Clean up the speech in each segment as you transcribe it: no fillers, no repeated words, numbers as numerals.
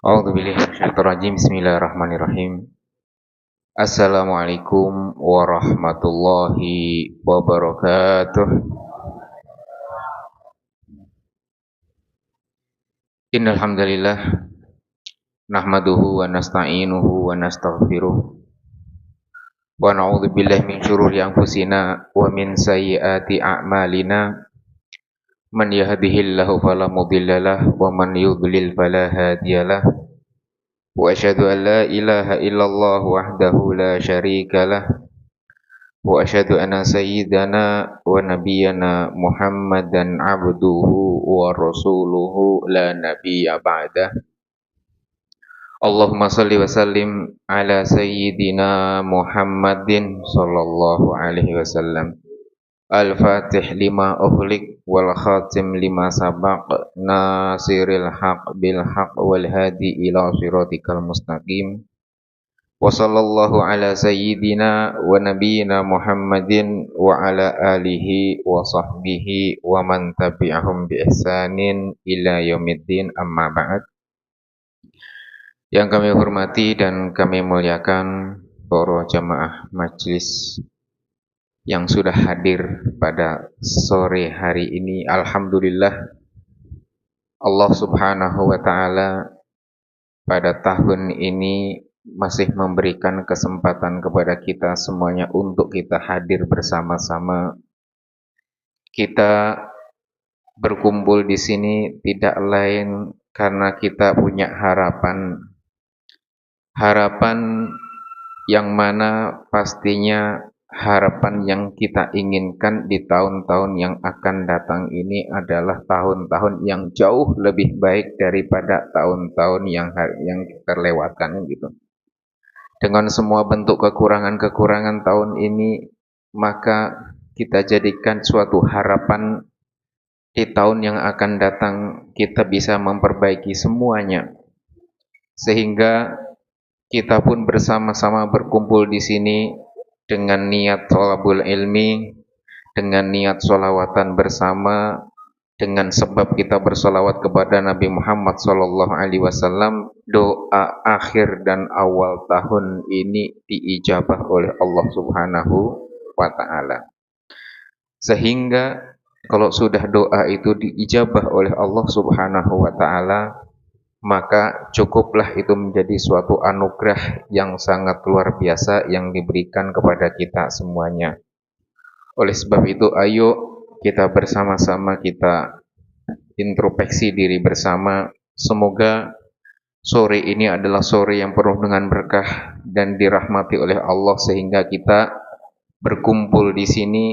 A'udzubillahi minasyaitonirrajim. Bismillahirrahmanirrahim. Assalamualaikum warahmatullahi wabarakatuh. Innal hamdalillah nahmaduhu wa nasta'inuhu wa nastaghfiruh wa na'udzu billahi min syururi anfusina wa min sayyiati a'malina. Man yahdihillahu fala mudhillalah wa man yudlil fala hadiyalah. Wa asyhadu an la ilaha illallah wahdahu la syarika lah. Wa asyhadu anna sayyidana wa nabiyyana Muhammadan abduhu wa rasuluhu la nabiyya ba'dah. Allahumma salli wa sallim ala sayyidina Muhammadin sallallahu alaihi wasallam. Al-Fatih lima ughliq wal khatim lima sabaq, nasiril haq bil haq wal hadi ila siratikal mustaqim. Wa sallallahu ala sayyidina wa nabiyyina Muhammadin wa ala alihi wa sahbihi wa man tabi'ahum bi ihsanin ila yaumiddin, amma ba'd. Yang kami hormati dan kami muliakan para jamaah majelis yang sudah hadir pada sore hari ini. Alhamdulillah, Allah subhanahu wa ta'ala pada tahun ini masih memberikan kesempatan kepada kita semuanya untuk kita hadir bersama-sama. Kita berkumpul di sini tidak lain karena kita punya harapan. Harapan yang mana pastinya harapan yang kita inginkan di tahun-tahun yang akan datang ini adalah tahun-tahun yang jauh lebih baik daripada tahun-tahun yang terlewatkan gitu. Dengan semua bentuk kekurangan-kekurangan tahun ini, maka kita jadikan suatu harapan di tahun yang akan datang kita bisa memperbaiki semuanya. Sehingga kita pun bersama-sama berkumpul di sini dengan niat thalabul ilmi, dengan niat sholawatan bersama, dengan sebab kita bersolawat kepada Nabi Muhammad SAW. Doa akhir dan awal tahun ini diijabah oleh Allah Subhanahu wa ta'ala. Sehingga kalau sudah doa itu diijabah oleh Allah Subhanahu wa ta'ala, maka cukuplah itu menjadi suatu anugerah yang sangat luar biasa yang diberikan kepada kita semuanya. Oleh sebab itu, ayo kita bersama-sama kita introspeksi diri bersama. Semoga sore ini adalah sore yang penuh dengan berkah dan dirahmati oleh Allah, sehingga kita berkumpul di sini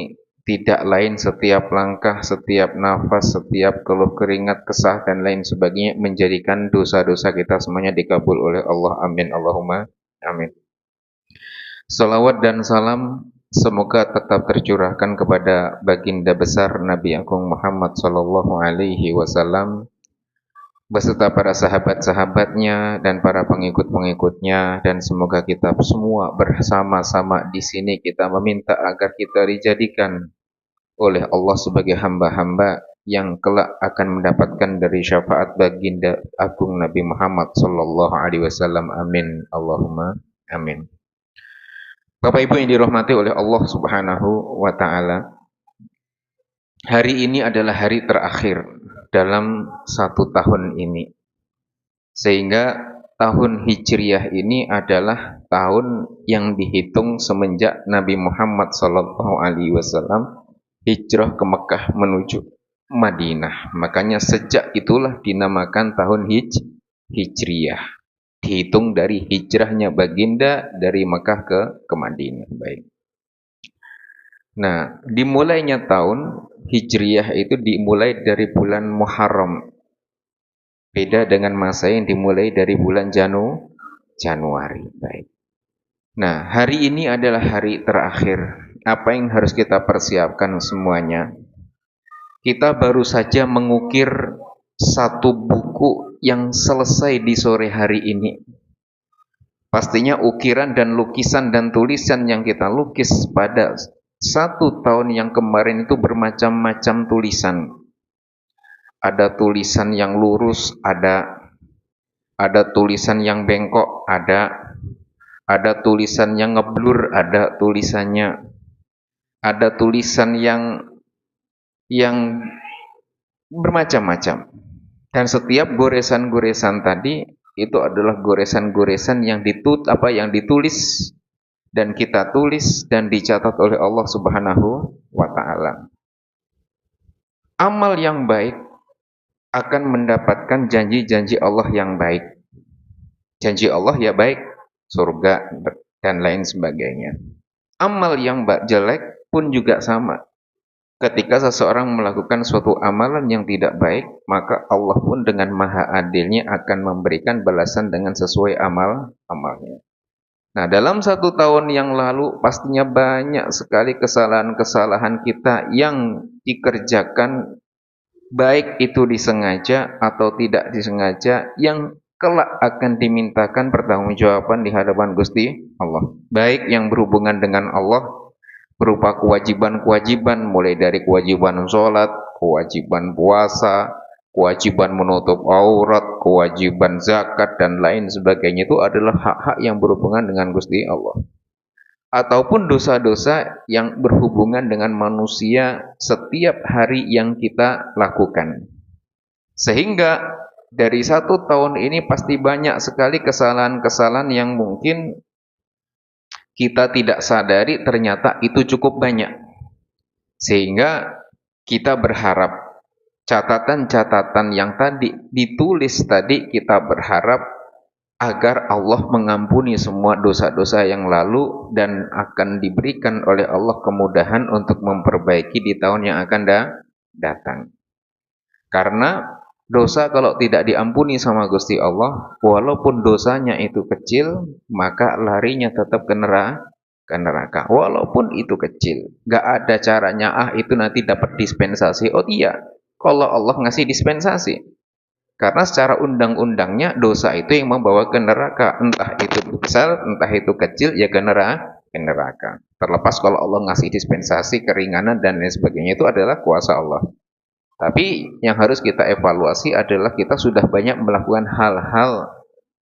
tidak lain setiap langkah, setiap nafas, setiap keluh keringat, kesah dan lain sebagainya menjadikan dosa-dosa kita semuanya dikabul oleh Allah. Amin Allahumma amin. Salawat dan salam semoga tetap tercurahkan kepada baginda besar Nabi Agung Muhammad sallallahu alaihi wasallam beserta para sahabat-sahabatnya dan para pengikut-pengikutnya, dan semoga kita semua bersama-sama di sini kita meminta agar kita dijadikan oleh Allah sebagai hamba-hamba yang kelak akan mendapatkan dari syafaat baginda agung Nabi Muhammad sallallahu alaihi wasallam. Amin Allahumma amin. Bapak Ibu yang dirahmati oleh Allah Subhanahu wa ta'ala, hari ini adalah hari terakhir dalam satu tahun ini. Sehingga tahun Hijriyah ini adalah tahun yang dihitung semenjak Nabi Muhammad SAW hijrah ke Mekah menuju Madinah. Makanya sejak itulah dinamakan tahun Hijriyah. Dihitung dari hijrahnya baginda dari Mekah ke Madinah. Baik. Nah, dimulainya tahun Hijriyah itu dimulai dari bulan Muharram. Beda dengan masa yang dimulai dari bulan Januari. Baik. Nah, hari ini adalah hari terakhir. Apa yang harus kita persiapkan semuanya? Kita baru saja mengukir satu buku yang selesai di sore hari ini. Pastinya ukiran dan lukisan dan tulisan yang kita lukis pada satu tahun yang kemarin itu bermacam-macam tulisan. Ada tulisan yang lurus, ada ada tulisan yang bengkok, ada tulisan yang ngeblur, ada tulisan yang bermacam-macam. Dan setiap goresan-goresan tadi itu adalah goresan-goresan yang ditulis dan kita tulis dan dicatat oleh Allah Subhanahu wa taala. Amal yang baik akan mendapatkan janji-janji Allah yang baik. Janji Allah ya baik, surga dan lain sebagainya. Amal yang jelek pun juga sama. Ketika seseorang melakukan suatu amalan yang tidak baik, maka Allah pun dengan maha adilnya akan memberikan balasan dengan sesuai amalnya. Nah, dalam 1 tahun yang lalu pastinya banyak sekali kesalahan-kesalahan kita yang dikerjakan, baik itu disengaja atau tidak disengaja, yang kelak akan dimintakan pertanggungjawaban di hadapan Gusti Allah. Baik yang berhubungan dengan Allah, berupa kewajiban-kewajiban, mulai dari kewajiban sholat, kewajiban puasa, kewajiban menutup aurat, kewajiban zakat, dan lain sebagainya. Itu adalah hak-hak yang berhubungan dengan Gusti Allah. Ataupun dosa-dosa yang berhubungan dengan manusia setiap hari yang kita lakukan. Sehingga dari 1 tahun ini pasti banyak sekali kesalahan-kesalahan yang mungkin kita tidak sadari ternyata itu cukup banyak. Sehingga kita berharap catatan-catatan yang tadi ditulis tadi, kita berharap agar Allah mengampuni semua dosa-dosa yang lalu dan akan diberikan oleh Allah kemudahan untuk memperbaiki di tahun yang akan datang. Karena dosa kalau tidak diampuni sama Gusti Allah, walaupun dosanya itu kecil, maka larinya tetap ke neraka. Walaupun itu kecil, gak ada caranya, itu nanti dapat dispensasi. Oh iya, kalau Allah ngasih dispensasi. Karena secara undang-undangnya dosa itu yang membawa ke neraka. Entah itu besar, entah itu kecil, ya ke neraka. Terlepas kalau Allah ngasih dispensasi, keringanan, dan lain sebagainya, itu adalah kuasa Allah. Tapi yang harus kita evaluasi adalah kita sudah banyak melakukan hal-hal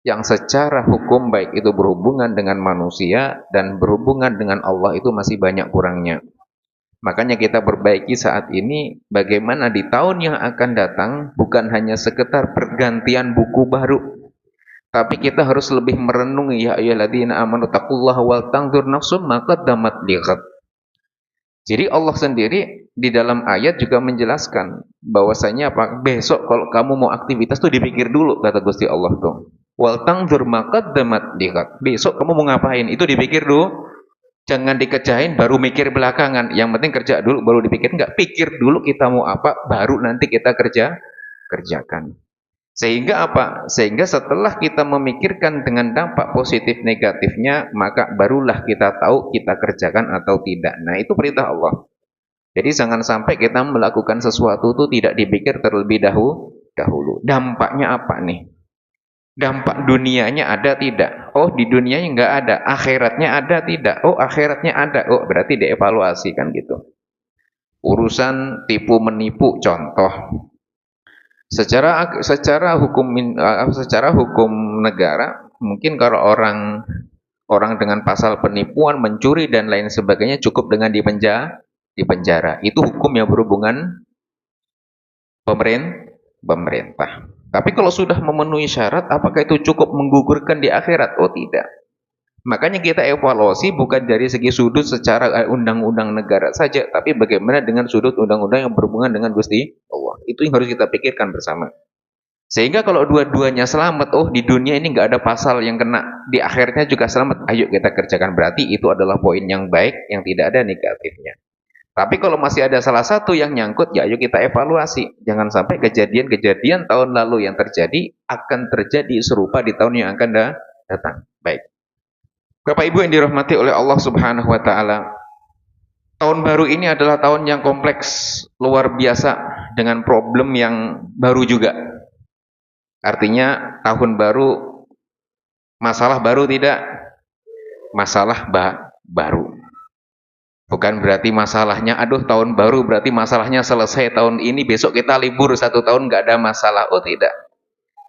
yang secara hukum, baik itu berhubungan dengan manusia dan berhubungan dengan Allah, itu masih banyak kurangnya. Makanya kita perbaiki saat ini, bagaimana di tahun yang akan datang bukan hanya sekedar pergantian buku baru, tapi kita harus lebih merenungi, ya ayyuhalladzina amanu taqullaha wal tanzur nafsum ma qaddamat lighad. Jadi Allah sendiri di dalam ayat juga menjelaskan bahwasanya apa? Besok kalau kamu mau aktivitas tuh dipikir dulu, kata Gusti Allah tuh. Wal tanzur ma qaddamat lighad. Besok kamu mau ngapain? Itu dipikir dulu. Jangan dikerjain baru mikir belakangan. Yang penting kerja dulu baru dipikir. Enggak, pikir dulu kita mau apa, baru nanti kita kerjakan. Sehingga apa? Sehingga setelah kita memikirkan dengan dampak positif negatifnya, maka barulah kita tahu kita kerjakan atau tidak. Nah, itu perintah Allah. Jadi jangan sampai kita melakukan sesuatu itu tidak dipikir terlebih dahulu. Dampaknya apa nih? Dampak dunianya ada tidak? Oh, di dunianya nggak ada. Akhiratnya ada tidak? Oh, akhiratnya ada. Oh, berarti dievaluasi kan gitu. Urusan tipu menipu contoh. Secara hukum negara, mungkin kalau orang dengan pasal penipuan, mencuri dan lain sebagainya cukup dengan dipenjara. Itu hukum yang berhubungan pemerintah. Tapi kalau sudah memenuhi syarat, apakah itu cukup menggugurkan di akhirat? Oh, tidak. Makanya kita evaluasi bukan dari segi sudut secara undang-undang negara saja, tapi bagaimana dengan sudut undang-undang yang berhubungan dengan Gusti Allah. Itu yang harus kita pikirkan bersama. Sehingga kalau dua-duanya selamat, oh di dunia ini nggak ada pasal yang kena, di akhirnya juga selamat, ayo kita kerjakan. Berarti itu adalah poin yang baik, yang tidak ada negatifnya. Tapi kalau masih ada salah satu yang nyangkut, ya ayo kita evaluasi. Jangan sampai kejadian-kejadian tahun lalu yang terjadi akan terjadi serupa di tahun yang akan datang. Baik. Bapak Ibu yang dirahmati oleh Allah Subhanahu wa taala. Tahun baru ini adalah tahun yang kompleks, luar biasa, dengan problem yang baru juga. Artinya tahun baru, masalah baru tidak? Masalah baru. Bukan berarti masalahnya, aduh tahun baru berarti masalahnya selesai tahun ini, besok kita libur 1 tahun nggak ada masalah. Oh tidak.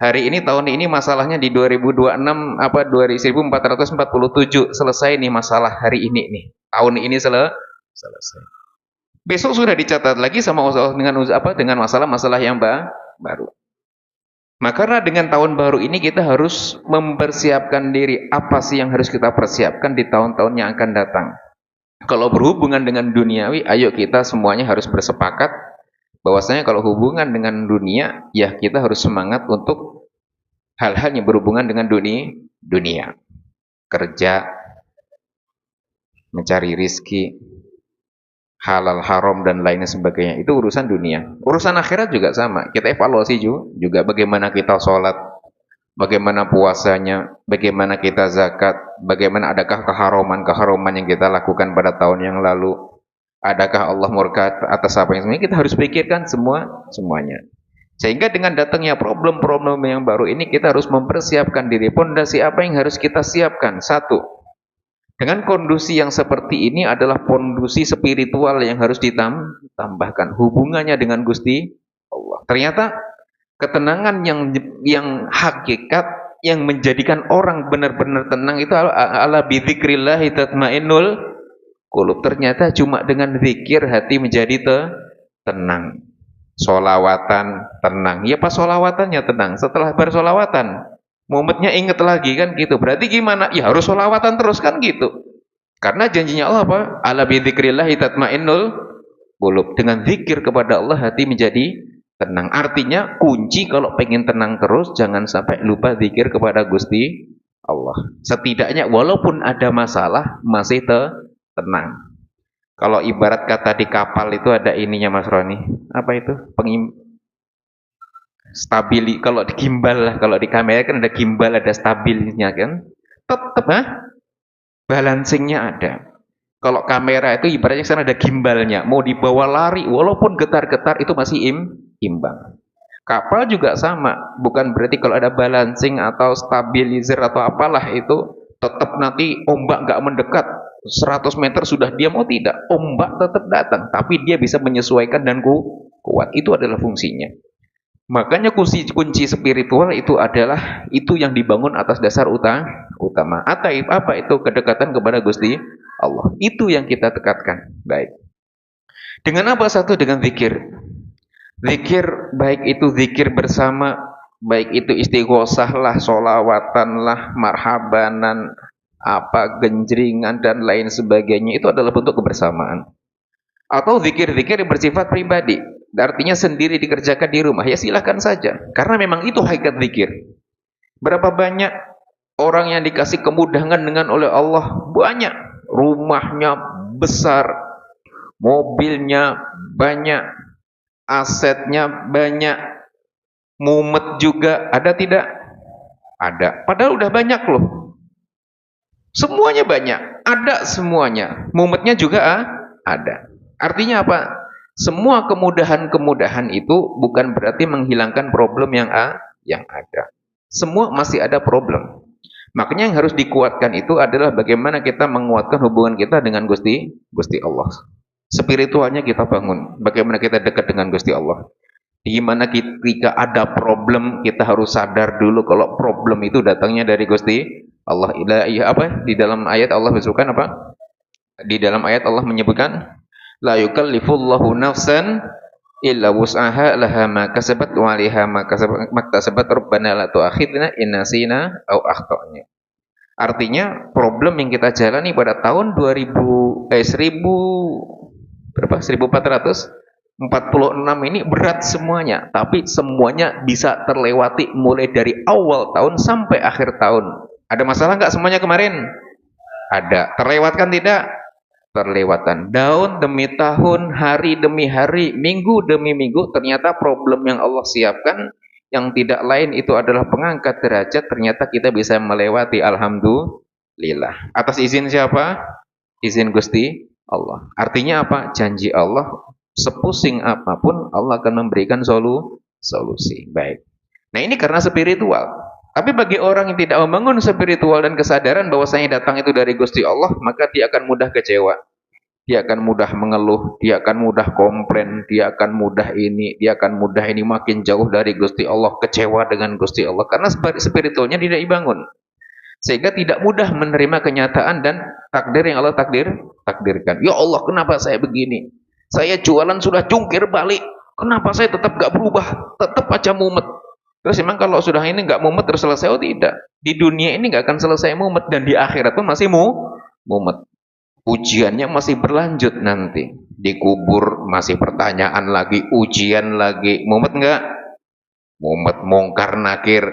Hari ini tahun ini masalahnya di 2026 apa 2447 selesai nih masalah hari ini nih. Tahun ini selesai. Besok sudah dicatat lagi sama Allah dengan masalah-masalah yang baru. Maka karena dengan tahun baru ini kita harus mempersiapkan diri. Apa sih yang harus kita persiapkan di tahun-tahun yang akan datang? Kalau berhubungan dengan duniawi, ayo kita semuanya harus bersepakat bahwasanya kalau hubungan dengan dunia, ya kita harus semangat untuk hal-hal yang berhubungan dengan dunia. Kerja, mencari rizki, halal haram dan lainnya sebagainya, itu urusan dunia. Urusan akhirat juga sama, kita evaluasi juga bagaimana kita sholat, bagaimana puasanya, bagaimana kita zakat, bagaimana adakah keharuman yang kita lakukan pada tahun yang lalu, adakah Allah murka atas apa yang sebenarnya, kita harus pikirkan semuanya. Sehingga dengan datangnya problem-problem yang baru ini, kita harus mempersiapkan diri. Pondasi apa yang harus kita siapkan? Satu, dengan kondisi yang seperti ini adalah kondisi spiritual yang harus ditambahkan hubungannya dengan Gusti Allah. Ternyata ketenangan yang hakikat yang menjadikan orang benar-benar tenang itu ala bidzikrillah tatmainnul qulub. Ternyata cuma dengan zikir hati menjadi tenang. Solawatan tenang. Ya pas solawatannya tenang. Setelah bersolawatan mumetnya inget lagi kan gitu. Berarti gimana? Ya harus sholawatan terus kan gitu. Karena janjinya Allah apa? Ala bidzikrillahi tatmainnul qulub. Dengan zikir kepada Allah hati menjadi tenang. Artinya kunci kalau pengen tenang terus jangan sampai lupa zikir kepada Gusti Allah. Setidaknya walaupun ada masalah masih tenang. Kalau ibarat kata di kapal itu ada ininya Mas Roni. Apa itu? Kalau di gimbal lah, kalau di kamera kan ada gimbal, ada stabilnya kan, tetap balancingnya ada. Kalau kamera itu ibaratnya sana ada gimbalnya, mau dibawa lari walaupun getar-getar itu masih imbang. Kapal juga sama, bukan berarti kalau ada balancing atau stabilizer atau apalah itu tetap nanti ombak nggak mendekat 100 meter sudah diam, oh tidak, ombak tetap datang, tapi dia bisa menyesuaikan dan kuat. Itu adalah fungsinya. Makanya kunci spiritual itu adalah itu yang dibangun atas dasar utama. Apa itu? Kedekatan kepada Gusti Allah. Itu yang kita tekatkan. Baik. Dengan apa? Satu, dengan zikir. Zikir, baik itu zikir bersama, baik itu istighosah lah, sholawatan lah, marhabanan, genjringan dan lain sebagainya, itu adalah bentuk kebersamaan. Atau zikir-zikir yang bersifat pribadi, artinya sendiri dikerjakan di rumah, ya silahkan saja, karena memang itu hakikat zikir. Berapa banyak orang yang dikasih kemudahan dengan oleh Allah? Banyak. Rumahnya besar, mobilnya banyak, asetnya banyak, mumet juga, ada tidak? Ada. Padahal udah banyak loh. Semuanya banyak, ada semuanya. Mumetnya juga ada. Artinya apa? Semua kemudahan-kemudahan itu bukan berarti menghilangkan problem yang ada. Semua masih ada problem. Makanya yang harus dikuatkan itu adalah bagaimana kita menguatkan hubungan kita dengan Gusti Allah. Spiritualnya kita bangun. Bagaimana kita dekat dengan Gusti Allah. Di mana ketika ada problem kita harus sadar dulu kalau problem itu datangnya dari Gusti Allah. Di dalam ayat Allah menyebutkan apa? Di dalam ayat Allah menyebutkan la yukallifullahu nafsan illa wus'aha laha ma kasabat wa 'alaiha ma kasabat rabbana la tu'akhidna in nasina aw akhtana. Artinya problem yang kita jalani pada tahun 1446 ini berat semuanya, tapi semuanya bisa terlewati mulai dari awal tahun sampai akhir tahun. Ada masalah nggak semuanya kemarin? Ada. Terlewatkan tidak? Terlewatan. Tahun demi tahun, hari demi hari, minggu demi minggu, ternyata problem yang Allah siapkan yang tidak lain itu adalah pengangkat derajat, ternyata kita bisa melewati. Alhamdulillah. Atas izin siapa? Izin Gusti Allah. Artinya apa? Janji Allah, sepusing apapun Allah akan memberikan solusi. Baik. Nah, ini karena spiritual. Tapi bagi orang yang tidak membangun spiritual dan kesadaran bahwasanya datang itu dari Gusti Allah, maka dia akan mudah kecewa. dia akan mudah mengeluh, dia akan mudah komplain, dia akan mudah ini, makin jauh dari Gusti Allah, kecewa dengan Gusti Allah karena spiritualnya tidak dibangun. Sehingga tidak mudah menerima kenyataan dan takdir yang Allah takdirkan. Ya Allah, kenapa saya begini? Saya jualan sudah jungkir balik, kenapa saya tetap gak berubah? Tetap aja mumet. Terus emang kalau sudah ini gak mumet terus selesai? Oh tidak. Di dunia ini gak akan selesai mumet, dan di akhirat pun masih mumet. Ujiannya masih berlanjut nanti. Dikubur masih pertanyaan lagi, ujian lagi. Mumet nggak? Mumet, mungkar nakir.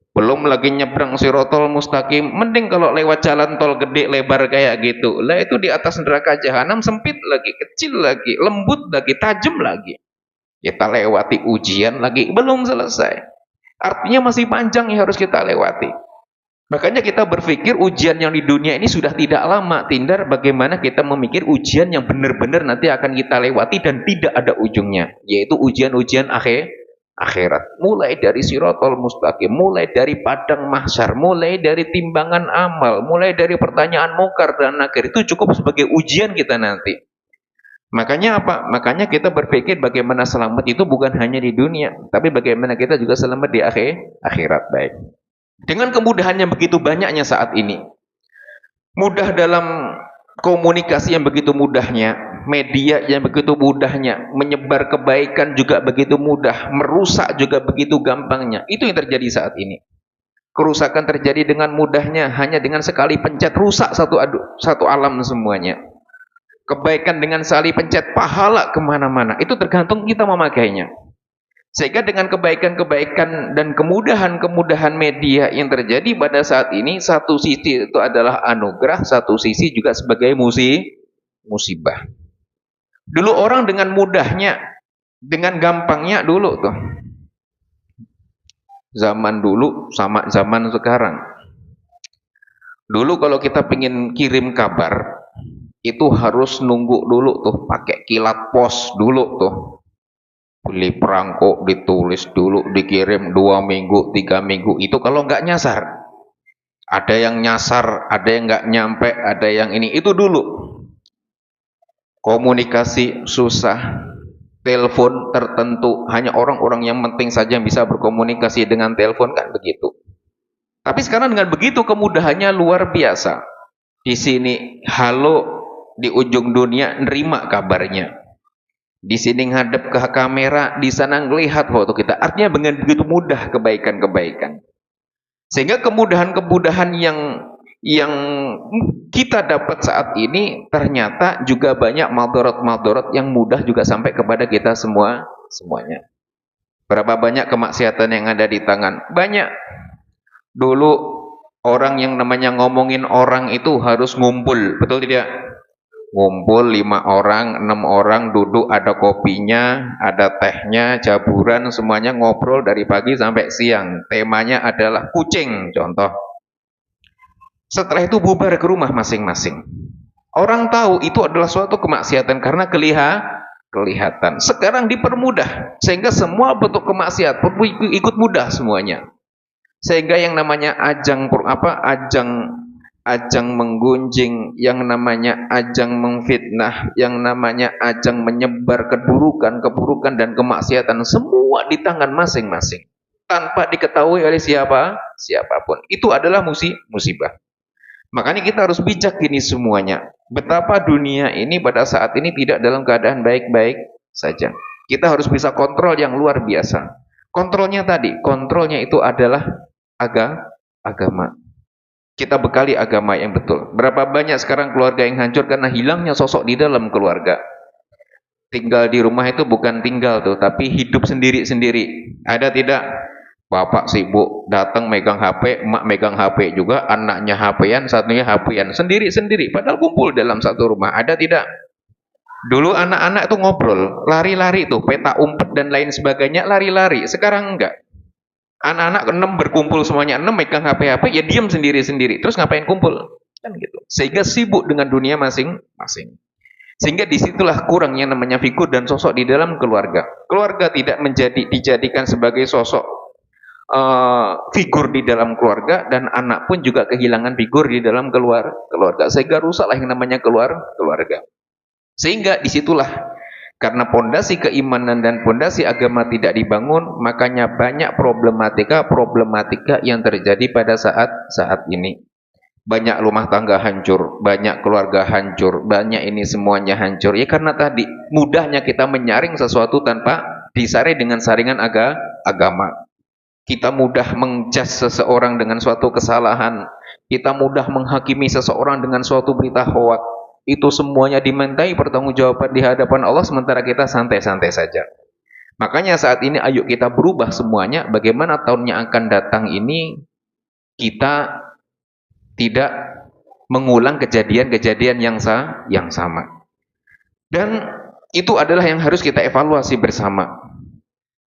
Belum lagi nyebrang Sirotol Mustaqim. Mending kalau lewat jalan tol gede lebar kayak gitu. Lah itu di atas neraka jahanam sempit lagi, kecil lagi, lembut lagi, tajam lagi. Kita lewati ujian lagi, belum selesai. Artinya masih panjang yang harus kita lewati. Makanya kita berpikir ujian yang di dunia ini sudah tidak lama. Tinggal bagaimana kita memikir ujian yang benar-benar nanti akan kita lewati dan tidak ada ujungnya. Yaitu ujian-ujian akhirat. Mulai dari Sirotol Mustaqim, mulai dari padang mahsyar, mulai dari timbangan amal, mulai dari pertanyaan mungkar dan nakir. Itu cukup sebagai ujian kita nanti. Makanya apa? Makanya kita berpikir bagaimana selamat itu bukan hanya di dunia, tapi bagaimana kita juga selamat di akhirat. Baik. Dengan kemudahan yang begitu banyaknya saat ini, mudah dalam komunikasi yang begitu mudahnya, media yang begitu mudahnya, menyebar kebaikan juga begitu mudah, merusak juga begitu gampangnya. Itu yang terjadi saat ini. Kerusakan terjadi dengan mudahnya, hanya dengan sekali pencet rusak satu alam semuanya. Kebaikan dengan sekali pencet pahala kemana-mana. Itu tergantung kita memakainya. Sehingga dengan kebaikan-kebaikan dan kemudahan-kemudahan media yang terjadi pada saat ini, satu sisi itu adalah anugerah, satu sisi juga sebagai musibah. Dulu orang dengan mudahnya, dengan gampangnya dulu tuh. Zaman dulu sama zaman sekarang. Dulu kalau kita pengen kirim kabar, itu harus nunggu dulu tuh, pakai kilat pos dulu tuh. Beli perangko, ditulis dulu, dikirim 2 minggu, 3 minggu. Itu kalau nggak nyasar. Ada yang nyasar, ada yang nggak nyampe, ada yang ini. Itu dulu. Komunikasi susah. Telepon tertentu. Hanya orang-orang yang penting saja yang bisa berkomunikasi dengan telepon, kan begitu. Tapi sekarang dengan begitu kemudahannya luar biasa. Di sini, halo, di ujung dunia, nerima kabarnya. Di sini ngadep ke kamera, di sana ngelihat foto kita. Artinya dengan begitu mudah kebaikan-kebaikan. Sehingga kemudahan-kemudahan yang kita dapat saat ini ternyata juga banyak maldorot-maldorot yang mudah juga sampai kepada kita semuanya. Berapa banyak kemaksiatan yang ada di tangan? Banyak. Dulu orang yang namanya ngomongin orang itu harus ngumpul, betul tidak? Ngumpul 5 orang, 6 orang, duduk, ada kopinya, ada tehnya, jaburan, semuanya ngobrol dari pagi sampai siang. Temanya adalah kucing, contoh. Setelah itu bubar ke rumah masing-masing. Orang tahu itu adalah suatu kemaksiatan karena kelihatan. Sekarang dipermudah, sehingga semua bentuk kemaksiatan ikut mudah semuanya. Sehingga yang namanya ajang menggunjing, yang namanya ajang mengfitnah, yang namanya ajang menyebar keburukan dan kemaksiatan, semua di tangan masing-masing tanpa diketahui oleh siapapun. Itu adalah musibah. Makanya kita harus bijak ini semuanya. Betapa dunia ini pada saat ini tidak dalam keadaan baik-baik saja. Kita harus bisa kontrol yang luar biasa. Kontrolnya itu adalah agama. Kita bekali agama yang betul. Berapa banyak sekarang keluarga yang hancur karena hilangnya sosok di dalam keluarga. Tinggal di rumah itu bukan tinggal tuh, tapi hidup sendiri-sendiri. Ada tidak? Bapak sibuk, datang megang HP, emak megang HP juga, anaknya HP-an, satunya HP-an, sendiri-sendiri. Padahal kumpul dalam satu rumah. Ada tidak? Dulu anak-anak tuh ngobrol, lari-lari tuh, peta umpet dan lain sebagainya, lari-lari. Sekarang enggak. Anak-anak 6 berkumpul semuanya, 6 megang HP-HP, ya diam sendiri-sendiri. Terus ngapain kumpul? Kan gitu. Sehingga sibuk dengan dunia masing-masing. Sehingga disitulah kurangnya namanya figur dan sosok di dalam keluarga. Keluarga tidak dijadikan sebagai sosok figur di dalam keluarga, dan anak pun juga kehilangan figur di dalam keluarga. Sehingga rusaklah yang namanya keluarga. Sehingga disitulah, karena pondasi keimanan dan pondasi agama tidak dibangun, makanya banyak problematika yang terjadi pada saat ini. Banyak rumah tangga hancur, banyak keluarga hancur, banyak ini semuanya hancur. Ya karena tadi mudahnya kita menyaring sesuatu tanpa disaring dengan saringan agama. Kita mudah menjas seseorang dengan suatu kesalahan. Kita mudah menghakimi seseorang dengan suatu berita hoak. Itu semuanya dimintai pertanggungjawaban di hadapan Allah, sementara kita santai-santai saja. Makanya saat ini ayo kita berubah semuanya. Bagaimana tahun yang akan datang ini kita tidak mengulang kejadian-kejadian yang sama. Dan itu adalah yang harus kita evaluasi bersama.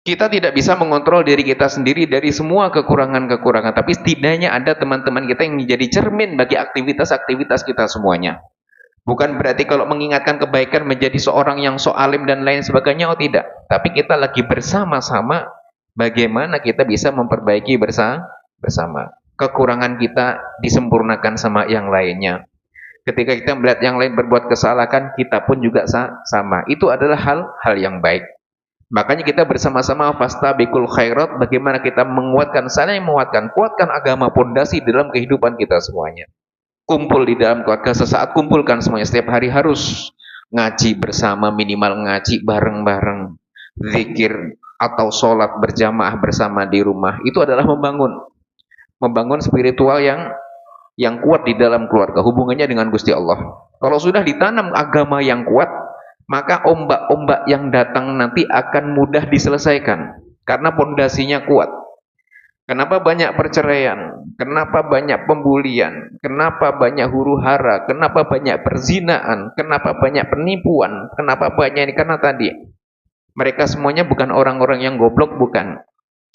Kita tidak bisa mengontrol diri kita sendiri dari semua kekurangan-kekurangan, tapi setidaknya ada teman-teman kita yang menjadi cermin bagi aktivitas-aktivitas kita semuanya. Bukan berarti kalau mengingatkan kebaikan menjadi seorang yang so alim dan lain sebagainya, oh tidak. Tapi kita lagi bersama-sama bagaimana kita bisa memperbaiki bersama. Kekurangan kita disempurnakan sama yang lainnya. Ketika kita melihat yang lain berbuat kesalahan, kita pun juga sama. Itu adalah hal yang baik. Makanya kita bersama-sama fastabiqul khairat, bagaimana kita menguatkan, saling menguatkan, kuatkan agama, pondasi dalam kehidupan kita semuanya. Kumpul di dalam keluarga, sesaat kumpulkan semuanya, setiap hari harus ngaji bersama, minimal ngaji bareng-bareng, zikir atau sholat berjamaah bersama di rumah. Itu adalah membangun spiritual yang kuat di dalam keluarga, hubungannya dengan Gusti Allah. Kalau sudah ditanam agama yang kuat, maka ombak-ombak yang datang nanti akan mudah diselesaikan karena pondasinya kuat. Kenapa banyak perceraian? Kenapa banyak pembulian? Kenapa banyak huru-hara? Kenapa banyak perzinaan? Kenapa banyak penipuan? Kenapa banyak ini? Karena tadi mereka semuanya bukan orang-orang yang goblok, bukan.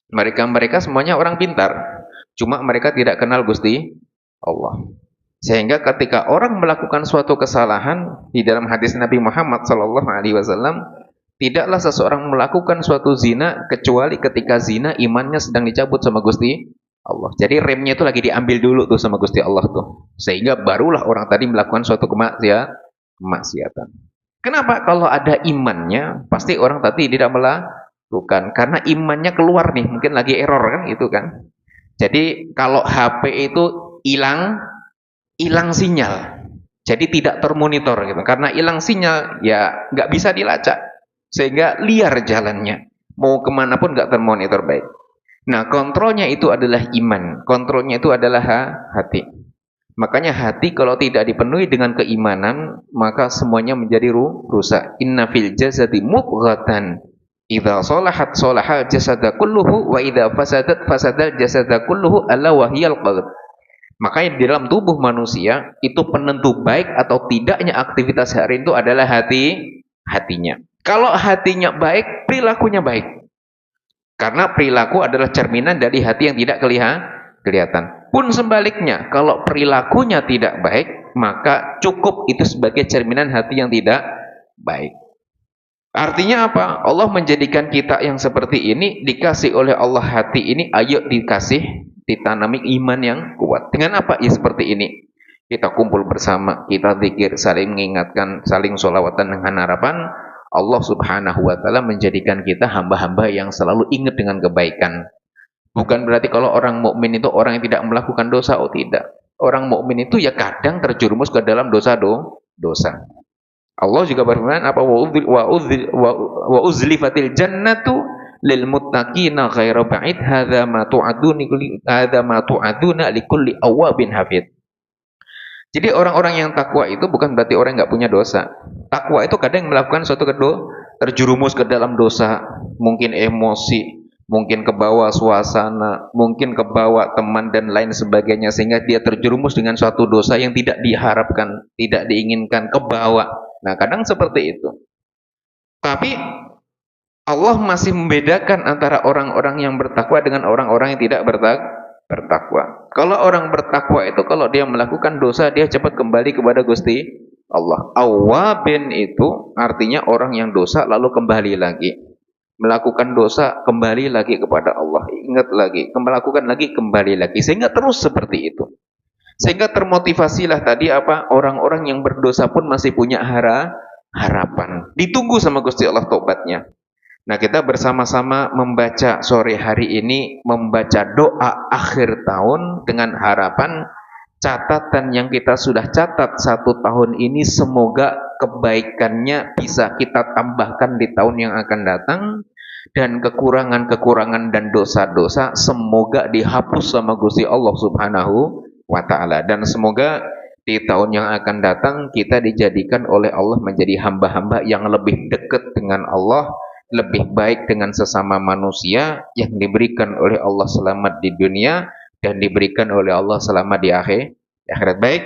Mereka semuanya orang pintar. Cuma mereka tidak kenal Gusti Allah. Sehingga ketika orang melakukan suatu kesalahan, di dalam hadis Nabi Muhammad SAW, tidaklah seseorang melakukan suatu zina kecuali ketika zina imannya sedang dicabut sama Gusti Allah. Jadi remnya itu lagi diambil dulu tuh sama Gusti Allah tuh. Sehingga barulah orang tadi melakukan suatu kemaksiatan. Kenapa? Kalau ada imannya, pasti orang tadi tidak melakukan. Karena imannya keluar nih, mungkin lagi error kan itu kan. Jadi kalau HP itu hilang sinyal. Jadi tidak termonitor gitu. Karena hilang sinyal, ya nggak bisa dilacak. Sehingga liar jalannya, mau kemana pun nggak termonitor baik. Nah, kontrolnya itu adalah iman, kontrolnya itu adalah hati. Makanya hati kalau tidak dipenuhi dengan keimanan, maka semuanya menjadi rusak. Inna fil jasadi mudghatan, idza salahat salahal jasada kulluhu, wa idza fasadat fasadal jasada kulluhu, ala wahiyal qalb. Makanya di dalam tubuh manusia itu penentu baik atau tidaknya aktivitas hari itu adalah hatinya. Kalau hatinya baik, perilakunya baik. Karena perilaku adalah cerminan dari hati yang tidak kelihatan. Pun sebaliknya, kalau perilakunya tidak baik, maka cukup itu sebagai cerminan hati yang tidak baik. Artinya apa? Allah menjadikan kita yang seperti ini, dikasih oleh Allah hati ini, ayo ditanami iman yang kuat. Dengan apa? Ya seperti ini. Kita kumpul bersama, kita zikir, saling mengingatkan, saling sholawatan dengan harapan Allah Subhanahu wa ta'ala menjadikan kita hamba-hamba yang selalu ingat dengan kebaikan. Bukan berarti kalau orang mukmin itu orang yang tidak melakukan dosa, oh tidak. Orang mukmin itu ya kadang terjerumus ke dalam dosa. Allah juga berfirman apa wa uzlifatil jannatu lil muttaqina ghairu ba'id hadza ma tu'aduna likulli awwabin hafid. Jadi orang-orang yang takwa itu bukan berarti orang yang nggak punya dosa. Takwa itu kadang melakukan suatu terjerumus ke dalam dosa, mungkin emosi, mungkin kebawa suasana, mungkin kebawa teman dan lain sebagainya, sehingga dia terjerumus dengan suatu dosa yang tidak diharapkan, tidak diinginkan, kebawa. Nah, kadang seperti itu. Tapi Allah masih membedakan antara orang-orang yang bertakwa dengan orang-orang yang tidak bertakwa. Kalau orang bertakwa itu kalau dia melakukan dosa dia cepat kembali kepada Gusti Allah. Awwabin itu artinya orang yang dosa lalu kembali lagi. Melakukan dosa kembali lagi kepada Allah. Ingat lagi, melakukan lagi kembali lagi. Sehingga terus seperti itu. Sehingga termotivasilah tadi apa? Orang-orang yang berdosa pun masih punya harapan. Ditunggu sama Gusti Allah taubatnya. Nah, kita bersama-sama membaca sore hari ini, membaca doa akhir tahun dengan harapan catatan yang kita sudah catat 1 tahun ini semoga kebaikannya bisa kita tambahkan di tahun yang akan datang, dan kekurangan-kekurangan dan dosa-dosa semoga dihapus sama Gusti Allah Subhanahu wa taala, dan semoga di tahun yang akan datang kita dijadikan oleh Allah menjadi hamba-hamba yang lebih dekat dengan Allah, lebih baik dengan sesama manusia, yang diberikan oleh Allah selamat di dunia dan diberikan oleh Allah selamat di akhirat. Baik,